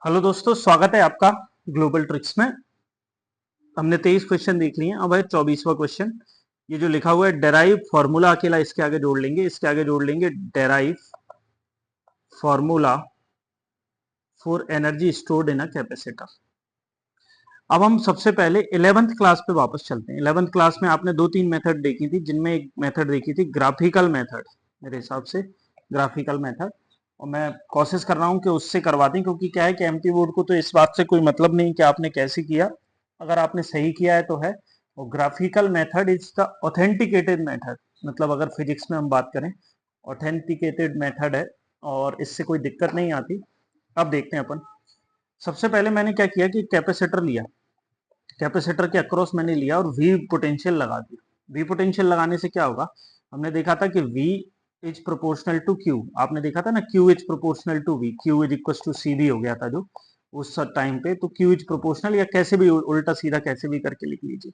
Hello दोस्तों, स्वागत है आपका ग्लोबल ट्रिक्स में। हमने 23 क्वेश्चन देख लिए हैं, अब है 24वां क्वेश्चन। ये जो लिखा हुआ है डेराइव फॉर्मूला, अकेला इसके आगे जोड़ लेंगे, इसके आगे जोड़ लेंगे derive formula for energy stored in a capacitor. अब हम सबसे पहले 11th क्लास पे वापस चलते हैं। 11th क्लास में आपने दो तीन मेथड देखी थी, जिनमें एक मेथड देखी थी ग्राफिकल मेथड, मेरे हिसाब से ग्राफिकल मेथड। और मैं कोशिश कर रहा हूं कि उससे करवा दें, क्योंकि क्या है कि एमपी बोर्ड को तो इस बात से कोई मतलब नहीं कि आपने कैसे किया, अगर आपने सही किया है तो है। और graphical method is the authenticated method, मतलब अगर फिजिक्स में हम बात करें, ऑथेंटिकेटेड मेथड है और इससे कोई दिक्कत नहीं आती। अब देखते हैं अपन। सबसे पहले मैंने क्या किया कि कैपेसिटर लिया, कैपेसिटर के अक्रॉस मैंने लिया और वी पोटेंशियल लगा दिया। वी पोटेंशियल लगाने से क्या होगा, हमने देखा था कि V is proportional to Q। आपने देखा था ना, Q is proportional to V, Q is equal to CV हो गया था जो उस टाइम पे। तो Q इज प्रोपोर्शनल, या कैसे भी उल्टा सीधा कैसे भी करके लिख लीजिए।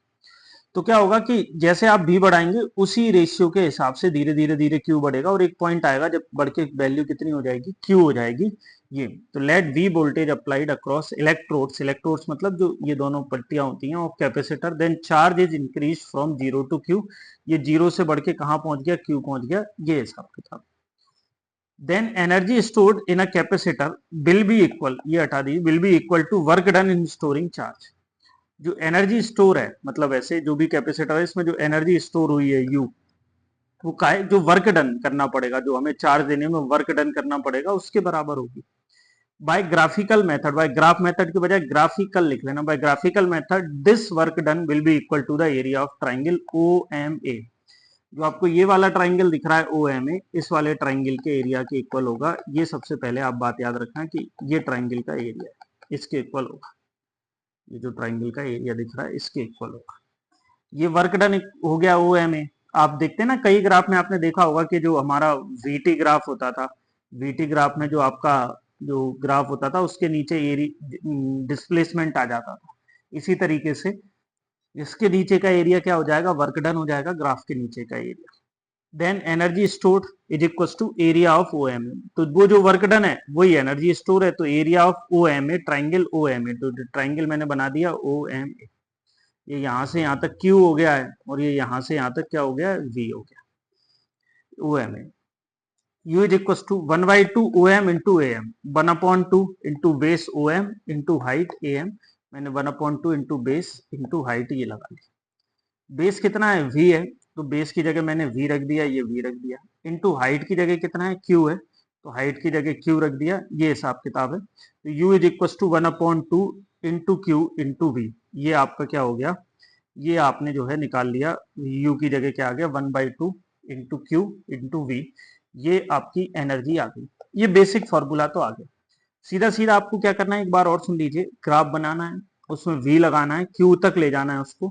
तो क्या होगा कि जैसे आप V बढ़ाएंगे उसी रेशियो के हिसाब से धीरे धीरे धीरे Q बढ़ेगा, और एक पॉइंट आएगा जब बढ़ के वैल्यू कितनी हो जाएगी, Q हो जाएगी ये। तो let V voltage applied across electrodes, electrodes मतलब जो ये दोनों पट्टियां होती हैं of capacitor, then charge is increase from 0 to Q। ये 0 से बढ़ के कहां पहुंच गया, Q पहुंच गया, ये हिसाब किताब। Then energy stored in a capacitor will be equal, ये हटा दी, will be equal to work done in storing charge. जो एनर्जी स्टोर है, मतलब ऐसे जो भी कैपेसिटर है इसमें जो एनर्जी स्टोर हुई है यू, वो का है जो वर्क डन करना पड़ेगा, जो हमें चार्ज देने में वर्क डन करना पड़ेगा उसके बराबर होगी। By graphical method, by graph method के बजाय ग्राफिकल लिख लेना। By graphical method this work done will be equal to the area of triangle O M A. जो आपको ये वाला ट्राइंगल दिख रहा है ओ एम ए, इस वाले ट्राइंगल के एरिया के इक्वल होगा। ये सबसे पहले आप बात याद रखना कि ये ट्राइंगल का एरिया है, इसके इक्वल होगा। ये जो ट्राइंगल का एरिया दिख रहा है इसके इक्वल होगा। ये वर्क डन हो गया ओ एम ए। आप देखते हैं ना, कई ग्राफ में आपने देखा होगा कि जो हमारा वीटी ग्राफ होता था, वीटी ग्राफ में जो आपका जो ग्राफ होता था उसके नीचे डिस्प्लेसमेंट आ जाता था। इसी तरीके से इसके नीचे का एरिया क्या हो जाएगा, वर्क डन हो जाएगा ग्राफ के नीचे का area. Then energy stored is equal to area of O M A. तो वो जो वर्क डन है वही एनर्जी स्टोर है, तो area of O M A, triangle O M A, तो ट्राइंगल मैंने बना दिया ओ एम ए। ये यहां से यहां तक Q हो गया है, और ये यहां से यहां तक क्या हो गया है, V हो गया, O M A. U is equal to 1/2 O M into A M, 1/2 into base O M into height A M. मैंने 1/2 इंटू बेस इंटू हाइट ये लगा लिया। बेस कितना है, V है, तो बेस की जगह मैंने V रख दिया, ये V रख दिया। इंटू हाइट की जगह कितना है, Q है, तो हाइट की जगह Q रख दिया, ये हिसाब किताब है। तो U is equal to 1/2 into Q into V। ये आपका क्या हो गया, ये आपने जो है निकाल लिया, U की जगह क्या आ गया, 1/2 इंटू क्यू इंटू वी। ये आपकी एनर्जी आ गई। ये बेसिक फॉर्मूला तो आ गया। सीधा सीधा आपको क्या करना है, एक बार और सुन लीजिए। ग्राफ बनाना है, उसमें V लगाना है, Q तक ले जाना है उसको।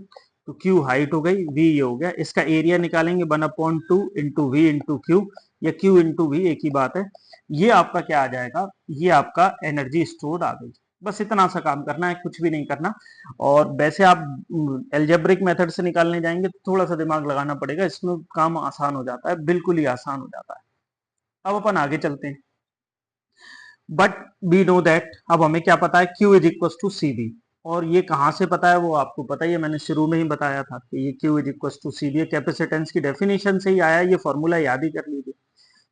तो Q हाइट हो गई, V ये हो गया। इसका एरिया निकालेंगे 1/2 इंटू वी इंटू क्यू, या Q इंटू वी एक ही बात है। ये आपका क्या आ जाएगा, ये आपका एनर्जी स्टोर्ड आ गई। बस इतना सा काम करना है, कुछ भी नहीं करना। और वैसे आप एल्जेब्रिक मेथड से निकालने जाएंगे तो थोड़ा सा दिमाग लगाना पड़ेगा, इसमें काम आसान हो जाता है, बिल्कुल ही आसान हो जाता है। अब अपन आगे चलते हैं। बट वी नो दैट, अब हमें क्या पता है, Q is equal to C B. और ये कहां से पता है वो आपको पता ही है, मैंने शुरू में ही बताया था कि ये Q is equal to C V, capacitance की डेफिनेशन से ही आया, ये फॉर्मूला याद ही कर लीजिए।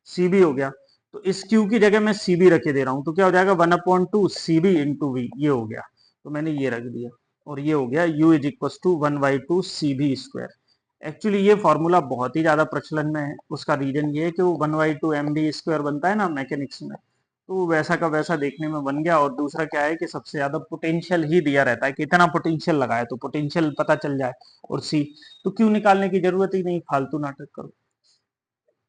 सी बी हो गया, तो इस Q की जगह मैं सी बी रखे दे रहा हूं, तो क्या हो जाएगा, 1/2 सी बी इंटू वी, ये हो गया। तो मैंने ये रख दिया, और ये हो गया U is equal to 1/2 C V square. Actually ये फॉर्मूला बहुत ही ज्यादा प्रचलन में है। उसका रीजन ये है कि वो 1/2 एम डी स्क्वायर बनता है ना मैकेनिक्स में, तो वैसा का वैसा देखने में बन गया। और दूसरा क्या है कि सबसे ज्यादा पोटेंशियल ही दिया रहता है, कितना पोटेंशियल लगाए तो पोटेंशियल पता चल जाए। और सी, तो क्यों निकालने की जरूरत ही नहीं, फालतू नाटक करो।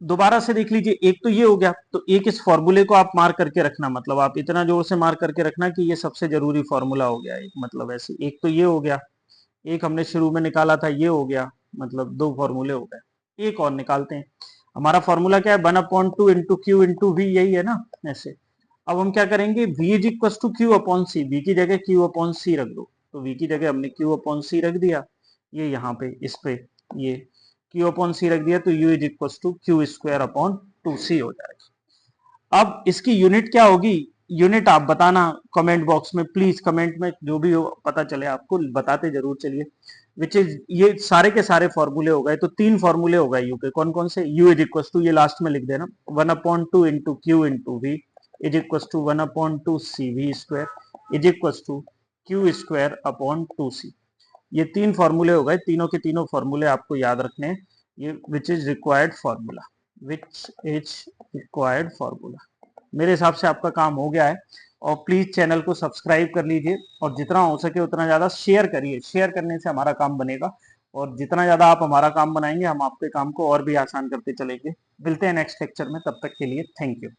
दोबारा से देख लीजिए, एक तो ये हो गया, तो एक इस फॉर्मूले को आप मार्क करके रखना, मतलब आप इतना जोर से मार्क करके रखना कि ये सबसे जरूरी फॉर्मूला हो गया एक, मतलब ऐसे। एक तो ये हो गया, एक हमने शुरू में निकाला था, ये हो गया, मतलब दो फॉर्मूले हो गए। एक और निकालते हैं। हमारा फॉर्मूला क्या है, 1/2 इंटू क्यू इंटू वी, यही है ना ऐसे। अब हम क्या करेंगे, v is equal to Q upon C, V की जगह क्यू अपॉन सी रख दो, तो v की जगह हमने क्यू अपॉन सी रख दिया। ये यहाँ पे इस पे ये क्यू अपॉन सी रख दिया, तो u is equal to Q square upon 2c हो जाएगा। अब इसकी यूनिट क्या होगी, यूनिट आप बताना कमेंट बॉक्स में, प्लीज कमेंट में जो भी हो पता चले आपको, बताते जरूर चलिए। विच इज, ये सारे के सारे फॉर्मूले हो गए, तो 3 फॉर्मूले हो गए यू के। कौन कौन से? यू इज इक्वल टू, ये लास्ट में लिख देना, 1/2 into Q into V is equal to 1/2 C V square is equal to Q square upon 2 C. ये 3 फॉर्मूले हो गए, तीनों के तीनों फॉर्मूले आपको याद रखने हैं। ये which is required formula, which is required formula. मेरे हिसाब से आपका काम हो गया है, और प्लीज चैनल को सब्सक्राइब कर लीजिए, और जितना हो सके उतना ज्यादा शेयर करिए। शेयर करने से हमारा काम बनेगा, और जितना ज्यादा आप हमारा काम बनाएंगे, हम आपके काम को और भी आसान करते चलेंगे। मिलते हैं नेक्स्ट लेक्चर में, तब तक के लिए थैंक यू।